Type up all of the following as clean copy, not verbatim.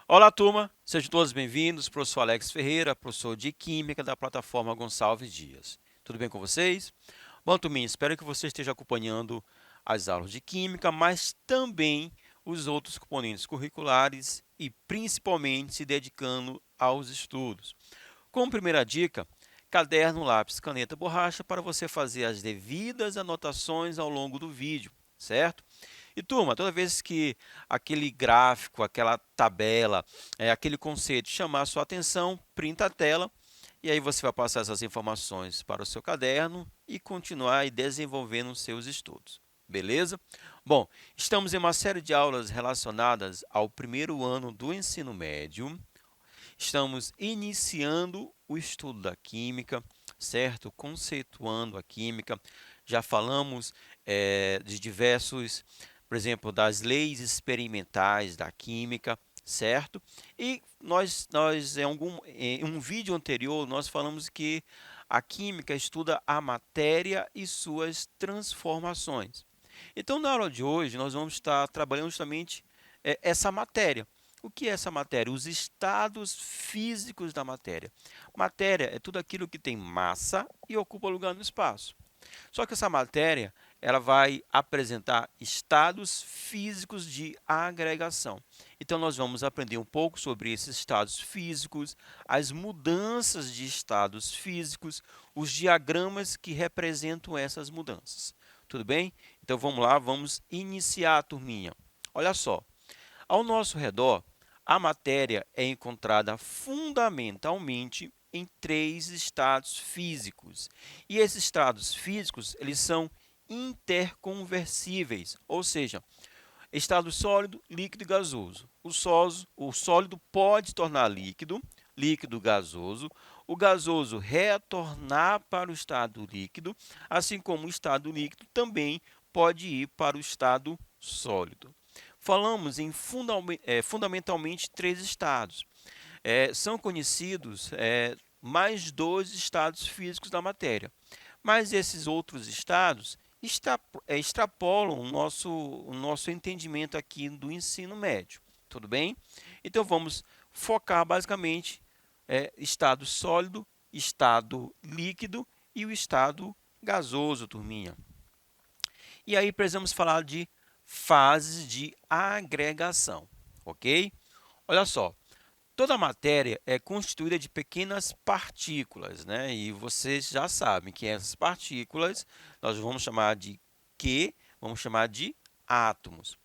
Olá, turma! Sejam todos bem-vindos. Professor Alex Ferreira, professor de Química da plataforma Gonçalves Dias. Tudo bem com vocês? Bom, turminha, espero que você esteja acompanhando as aulas de Química, mas também os outros componentes curriculares e principalmente se dedicando aos estudos. Como primeira dica, caderno, lápis, caneta, borracha para você fazer as devidas anotações ao longo do vídeo, certo? E turma, toda vez que aquele gráfico, aquela tabela, aquele conceito chamar a sua atenção, printa a tela e aí você vai passar essas informações para o seu caderno e continuar aí desenvolvendo os seus estudos. Beleza? Bom, estamos em uma série de aulas relacionadas ao primeiro ano do ensino médio. Estamos iniciando o estudo da química, certo? Conceituando a química. Já falamos de diversos, por exemplo, das leis experimentais da química, certo? E nós em um vídeo anterior, nós falamos que a química estuda a matéria e suas transformações. Então, na aula de hoje, nós vamos estar trabalhando justamente essa matéria. O que é essa matéria? Os estados físicos da matéria. Matéria é tudo aquilo que tem massa e ocupa lugar no espaço. Só que essa matéria ela vai apresentar estados físicos de agregação. Então, nós vamos aprender um pouco sobre esses estados físicos, as mudanças de estados físicos, os diagramas que representam essas mudanças. Tudo bem? Então, vamos lá, vamos iniciar a turminha. Olha só, ao nosso redor, a matéria é encontrada fundamentalmente em três estados físicos. E esses estados físicos, eles são interconversíveis, ou seja, estado sólido, líquido e gasoso. O sólido pode tornar líquido, líquido gasoso, o gasoso retornar para o estado líquido, assim como o estado líquido também pode ir para o estado sólido. Falamos em fundamentalmente três estados. São conhecidos mais dois estados físicos da matéria, mas esses outros estados extrapolam o nosso entendimento aqui do ensino médio, tudo bem? Então, vamos focar basicamente estado sólido, estado líquido e o estado gasoso, turminha. E aí precisamos falar de fases de agregação, ok? Olha só, toda matéria é constituída de pequenas partículas, né? E vocês já sabem que essas partículas nós vamos chamar de Q, vamos chamar de átomos.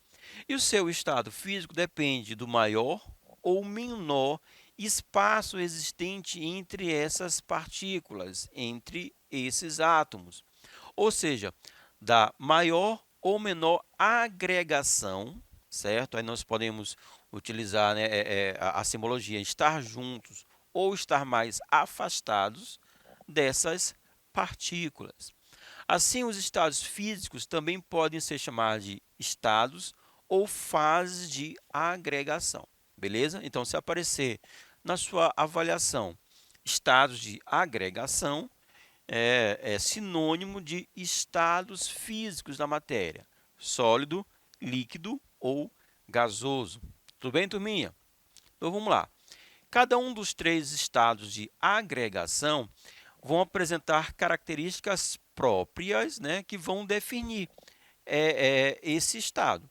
E o seu estado físico depende do maior ou menor espaço existente entre essas partículas, entre esses átomos. Ou seja, da maior ou menor agregação, certo? Aí nós podemos utilizar, né, a simbologia estar juntos ou estar mais afastados dessas partículas. Assim, os estados físicos também podem ser chamados de estados ou fases de agregação, beleza? Então, se aparecer na sua avaliação estados de agregação, é sinônimo de estados físicos da matéria, sólido, líquido ou gasoso. Tudo bem, turminha? Então, vamos lá. Cada um dos três estados de agregação vão apresentar características próprias, né, que vão definir esse estado.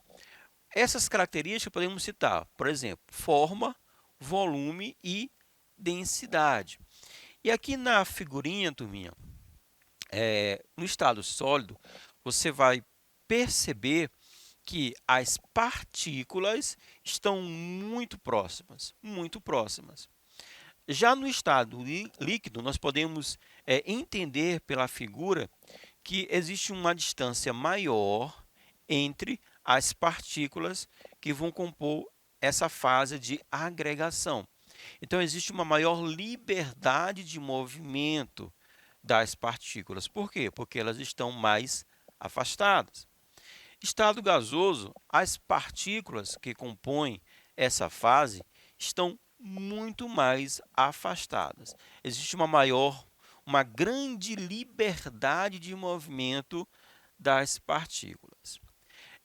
Essas características podemos citar, por exemplo, forma, volume e densidade. E aqui na figurinha, turminha, no estado sólido, você vai perceber que as partículas estão muito próximas, muito próximas. Já no estado líquido, nós podemos entender pela figura que existe uma distância maior entre as partículas que vão compor essa fase de agregação. Então, existe uma maior liberdade de movimento das partículas. Por quê? Porque elas estão mais afastadas. Estado gasoso, as partículas que compõem essa fase estão muito mais afastadas. Existe uma grande liberdade de movimento das partículas.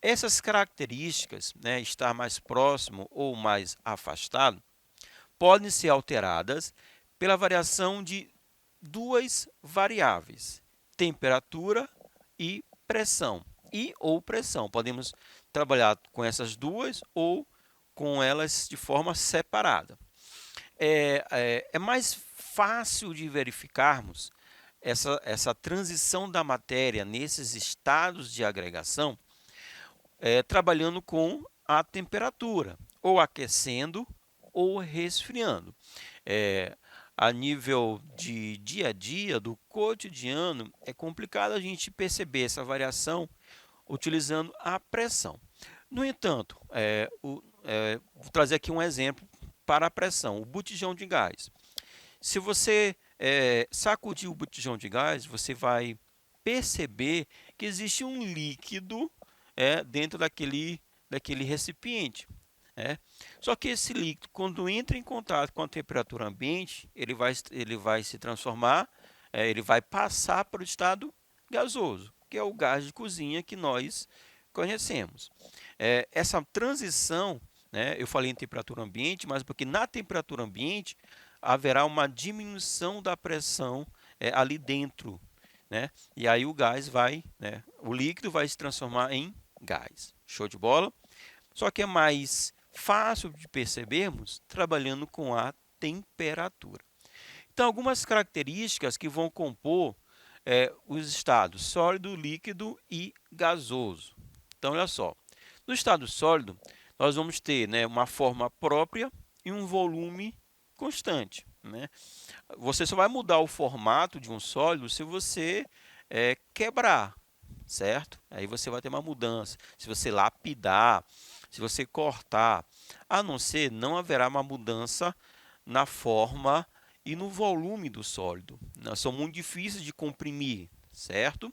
Essas características, né, estar mais próximo ou mais afastado, podem ser alteradas pela variação de duas variáveis, temperatura e pressão. E ou pressão. Podemos trabalhar com essas duas ou com elas de forma separada. É mais fácil de verificarmos essa transição da matéria nesses estados de agregação trabalhando com a temperatura, ou aquecendo ou resfriando. A nível de dia a dia, do cotidiano, é complicado a gente perceber essa variação utilizando a pressão. No entanto, vou trazer aqui um exemplo para a pressão, o botijão de gás. Se você sacudir o botijão de gás, você vai perceber que existe um líquido dentro daquele recipiente. Só que esse líquido, quando entra em contato com a temperatura ambiente, ele vai se transformar, ele vai passar para o estado gasoso, que é o gás de cozinha que nós conhecemos. Essa transição, eu falei em temperatura ambiente, mas porque na temperatura ambiente haverá uma diminuição da pressão ali dentro, e aí o gás o líquido vai se transformar em gás. Show de bola? Só que é mais fácil de percebermos trabalhando com a temperatura. Então, algumas características que vão compor os estados sólido, líquido e gasoso. Então, olha só. No estado sólido, nós vamos ter uma forma própria e um volume constante. Você só vai mudar o formato de um sólido se você quebrar, certo? Aí você vai ter uma mudança. Se você lapidar, se você cortar, a não ser, não haverá uma mudança na forma e no volume do sólido. São muito difíceis de comprimir, certo?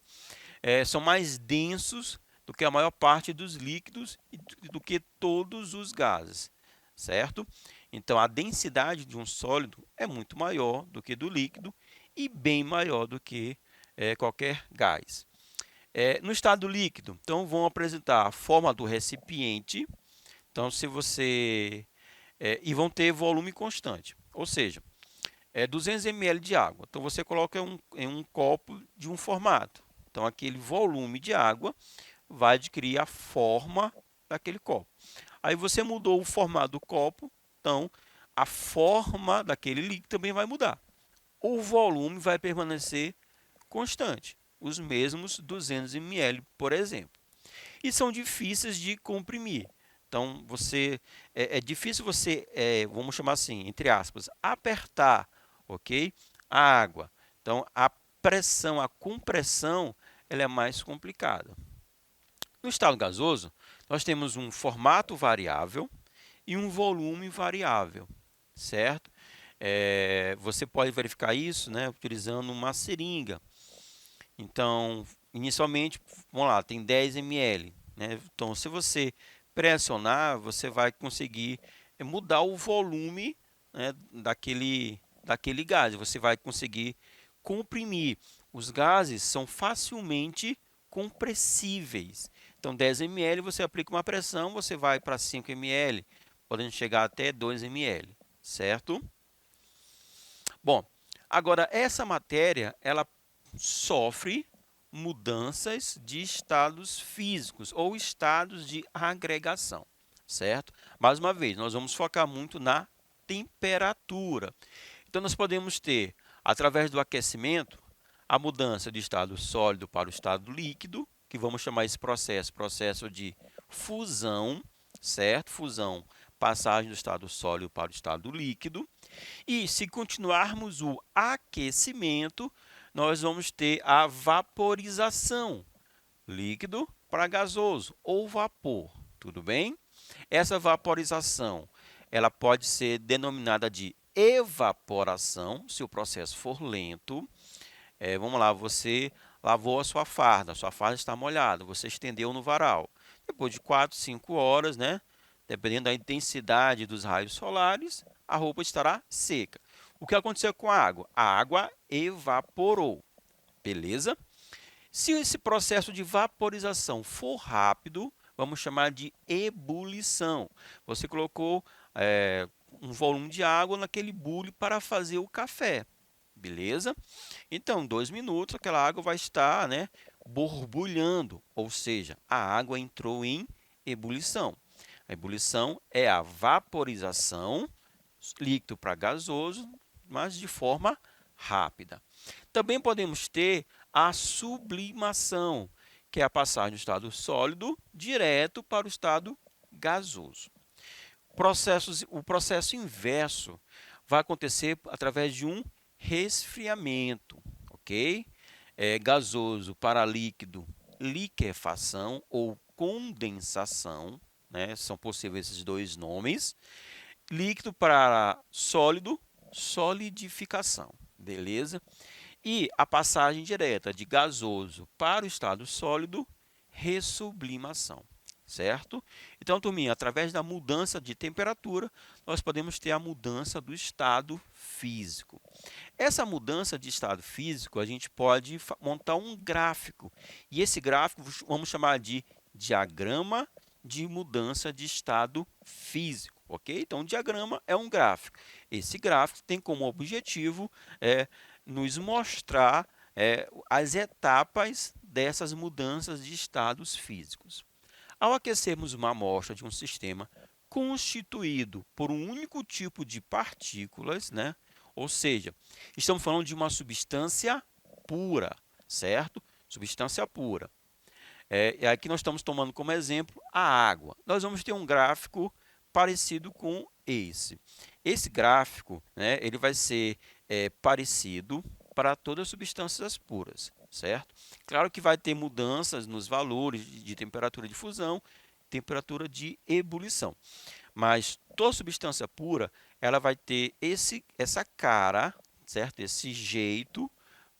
São mais densos do que a maior parte dos líquidos e do que todos os gases, certo? Então, a densidade de um sólido é muito maior do que do líquido e bem maior do que qualquer gás. No estado líquido, então, vão apresentar a forma do recipiente. Então, se você... e vão ter volume constante, ou seja, 200 ml de água. Então, você coloca em um copo de um formato. Então, aquele volume de água vai adquirir a forma daquele copo. Aí, você mudou o formato do copo, então, a forma daquele líquido também vai mudar. O volume vai permanecer constante, os mesmos 200 ml, por exemplo. E são difíceis de comprimir. Então, é difícil você, vamos chamar assim, entre aspas, apertar, ok? A água. Então, a pressão, a compressão, ela é mais complicada. No estado gasoso, nós temos um formato variável e um volume variável, certo? Você pode verificar isso utilizando uma seringa. Então, inicialmente, vamos lá, tem 10 ml. Então, se você pressionar, você vai conseguir mudar o volume daquele gás. Você vai conseguir comprimir. Os gases são facilmente compressíveis. Então, 10 ml, você aplica uma pressão, você vai para 5 ml, podendo chegar até 2 ml, certo? Bom, agora, essa matéria, ela sofre mudanças de estados físicos ou estados de agregação, certo? Mais uma vez, nós vamos focar muito na temperatura. Então, nós podemos ter, através do aquecimento, a mudança de estado sólido para o estado líquido, que vamos chamar esse processo de fusão, certo? Fusão, passagem do estado sólido para o estado líquido. E se continuarmos o aquecimento, nós vamos ter a vaporização, líquido para gasoso ou vapor, tudo bem? Essa vaporização, ela pode ser denominada de evaporação, se o processo for lento. Vamos lá, você lavou a sua farda está molhada, você estendeu no varal. Depois de 4, 5 horas, dependendo da intensidade dos raios solares, a roupa estará seca. O que aconteceu com a água? A água evaporou, beleza? Se esse processo de vaporização for rápido, vamos chamar de ebulição. Você colocou um volume de água naquele bule para fazer o café, beleza? Então, em 2 minutos, aquela água vai estar, né, borbulhando, ou seja, a água entrou em ebulição. A ebulição é a vaporização, líquido para gasoso, mas de forma rápida. Também podemos ter a sublimação, que é a passagem do estado sólido direto para o estado gasoso. O processo inverso vai acontecer através de um resfriamento, ok? Gasoso para líquido, liquefação ou condensação, né? São possíveis esses dois nomes. Líquido para sólido, solidificação, beleza? E a passagem direta de gasoso para o estado sólido, ressublimação, certo? Então, turminha, através da mudança de temperatura, nós podemos ter a mudança do estado físico. Essa mudança de estado físico, a gente pode montar um gráfico. E esse gráfico vamos chamar de diagrama de mudança de estado físico, ok? Então, o diagrama é um gráfico. Esse gráfico tem como objetivo nos mostrar as etapas dessas mudanças de estados físicos. Ao aquecermos uma amostra de um sistema constituído por um único tipo de partículas, né? Ou seja, estamos falando de uma substância pura, certo? Substância pura. E aqui nós estamos tomando como exemplo a água. Nós vamos ter um gráfico parecido com esse. Esse gráfico, né, ele vai ser parecido para todas as substâncias puras, certo? Claro que vai ter mudanças nos valores de temperatura de fusão, temperatura de ebulição. Mas toda substância pura, ela vai ter essa cara, certo? Esse jeito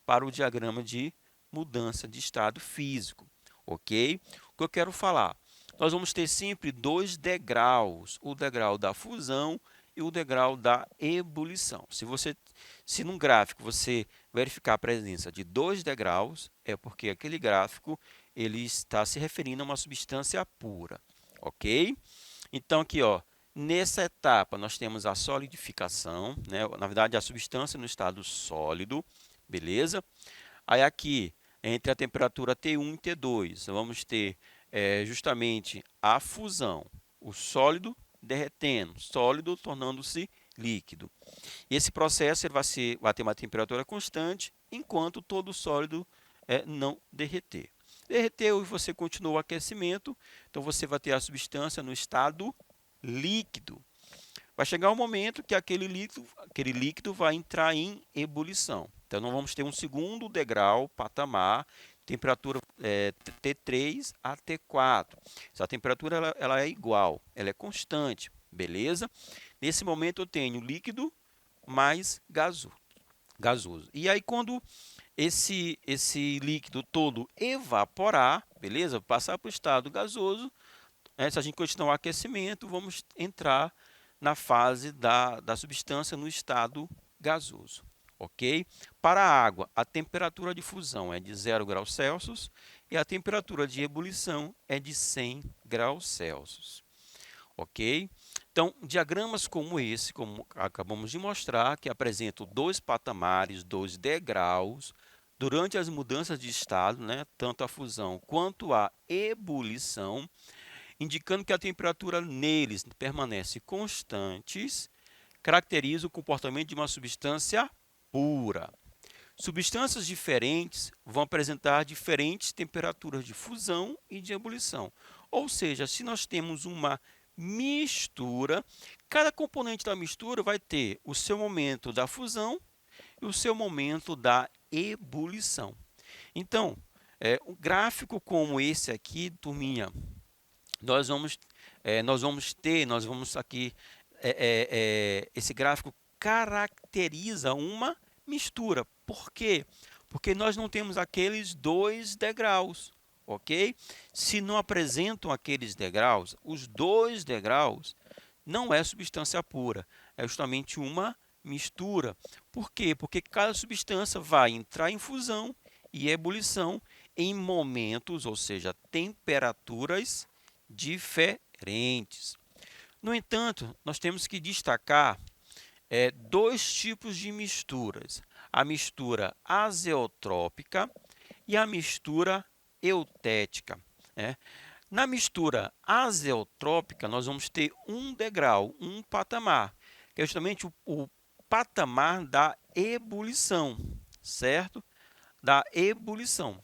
para o diagrama de mudança de estado físico, ok? O que eu quero falar? Nós vamos ter sempre 2 degraus, o degrau da fusão e o degrau da ebulição. Se num gráfico você verificar a presença de 2 degraus, é porque aquele gráfico ele está se referindo a uma substância pura, ok? Então, aqui, ó, nessa etapa, nós temos a solidificação, né? Na verdade, a substância no estado sólido, beleza? Aí, aqui, entre a temperatura T1 e T2, vamos ter justamente a fusão, o sólido derretendo, sólido tornando-se líquido. E esse processo ele vai ter uma temperatura constante, enquanto todo sólido não derreter. Derreteu e você continua o aquecimento, então você vai ter a substância no estado líquido. Vai chegar um momento que aquele líquido vai entrar em ebulição. Então, nós vamos ter um segundo degrau, patamar, temperatura T3 a T4. Essa temperatura ela é igual, ela é constante, beleza? Nesse momento, eu tenho líquido mais gasoso. E aí, quando esse líquido todo evaporar, beleza? Passar para o estado gasoso, se a gente continuar o aquecimento, vamos entrar na fase da substância no estado gasoso, ok? Para a água, a temperatura de fusão é de 0 graus Celsius e a temperatura de ebulição é de 100 graus Celsius, ok? Então, diagramas como esse, como acabamos de mostrar, que apresentam 2 patamares, 2 degraus, durante as mudanças de estado, né, tanto a fusão quanto a ebulição, indicando que a temperatura neles permanece constantes, caracteriza o comportamento de uma substância pura. Substâncias diferentes vão apresentar diferentes temperaturas de fusão e de ebulição. Ou seja, se nós temos uma mistura, cada componente da mistura vai ter o seu momento da fusão e o seu momento da ebulição. Então, um gráfico como esse aqui, turminha, nós vamos aqui, esse gráfico caracteriza uma mistura. Por quê? Porque nós não temos aqueles 2 degraus, ok? Se não apresentam aqueles degraus, os 2 degraus não é substância pura, é justamente uma mistura. Por quê? Porque cada substância vai entrar em fusão e ebulição em momentos, ou seja, temperaturas diferentes. No entanto, nós temos que destacar dois tipos de misturas: a mistura azeotrópica e a mistura eutética, né? Na mistura azeotrópica, nós vamos ter um degrau, um patamar, que é justamente o patamar da ebulição, certo? Da ebulição.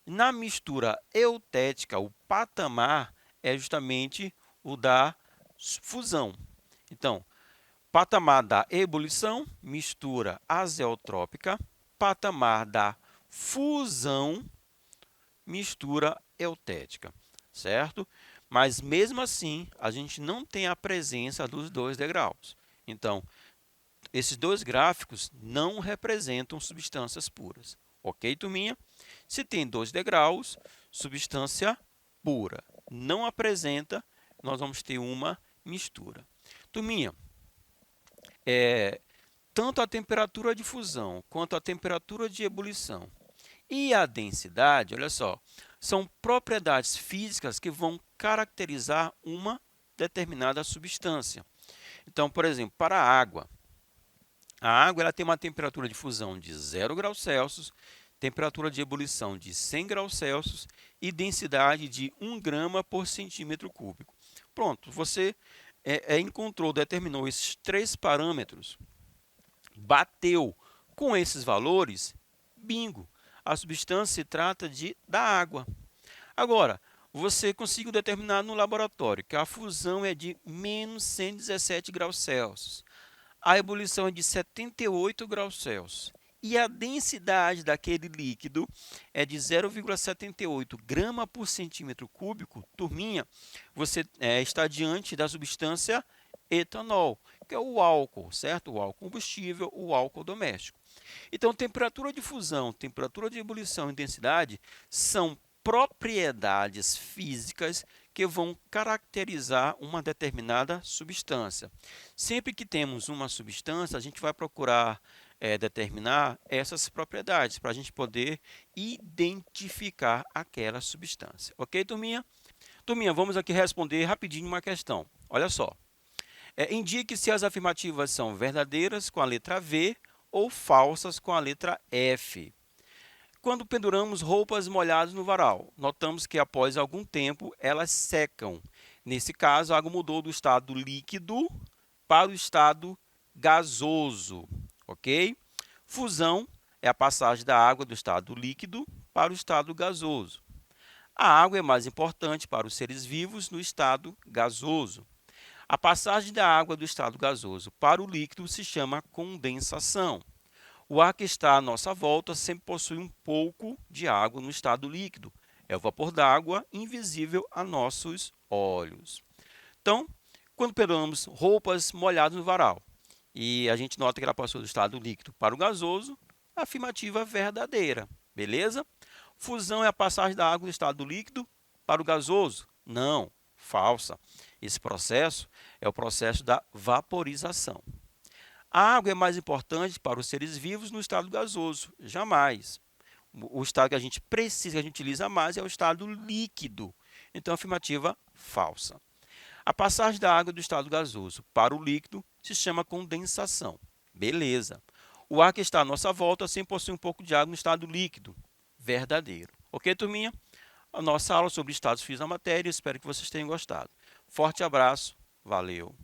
Na mistura eutética, o patamar é justamente o da fusão. Então, patamar da ebulição, mistura azeotrópica; patamar da fusão, mistura eutética, certo? Mas mesmo assim, a gente não tem a presença dos dois degraus. Então, esses dois gráficos não representam substâncias puras. Ok, turminha? Se tem dois degraus, substância pura. Não apresenta, nós vamos ter uma mistura. Turminha, tanto a temperatura de fusão quanto a temperatura de ebulição e a densidade, olha só, são propriedades físicas que vão caracterizar uma determinada substância. Então, por exemplo, para a água ela tem uma temperatura de fusão de 0 graus Celsius, temperatura de ebulição de 100 graus Celsius e densidade de 1 grama por centímetro cúbico. Pronto, você encontrou, determinou esses três parâmetros, bateu com esses valores, bingo, a substância se trata da água. Agora, você conseguiu determinar no laboratório que a fusão é de menos 117 graus Celsius, a ebulição é de 78 graus Celsius e a densidade daquele líquido é de 0,78 grama por centímetro cúbico. Turminha, você está diante da substância etanol, que é o álcool, certo? O álcool combustível, o álcool doméstico. Então, temperatura de fusão, temperatura de ebulição e densidade são propriedades físicas que vão caracterizar uma determinada substância. Sempre que temos uma substância, a gente vai procurar determinar essas propriedades para a gente poder identificar aquela substância. Ok, turminha? Turminha, vamos aqui responder rapidinho uma questão. Olha só. Indique se as afirmativas são verdadeiras com a letra V ou falsas com a letra F. Quando penduramos roupas molhadas no varal, notamos que após algum tempo elas secam. Nesse caso, a água mudou do estado líquido para o estado gasoso, ok? Fusão é a passagem da água do estado líquido para o estado gasoso. A água é mais importante para os seres vivos no estado gasoso. A passagem da água do estado gasoso para o líquido se chama condensação. O ar que está à nossa volta sempre possui um pouco de água no estado líquido. É o vapor d'água invisível a nossos olhos. Então, quando pegamos roupas molhadas no varal e a gente nota que ela passou do estado líquido para o gasoso, afirmativa verdadeira, beleza? Fusão é a passagem da água do estado líquido para o gasoso? Não, falsa. Esse processo é o processo da vaporização. A água é mais importante para os seres vivos no estado gasoso? Jamais. O estado que a gente precisa, que a gente utiliza mais, é o estado líquido. Então, afirmativa falsa. A passagem da água do estado gasoso para o líquido se chama condensação. Beleza. O ar que está à nossa volta sempre possui um pouco de água no estado líquido. Verdadeiro. Ok, turminha? A nossa aula sobre estados físicos da matéria. Espero que vocês tenham gostado. Forte abraço. Valeu.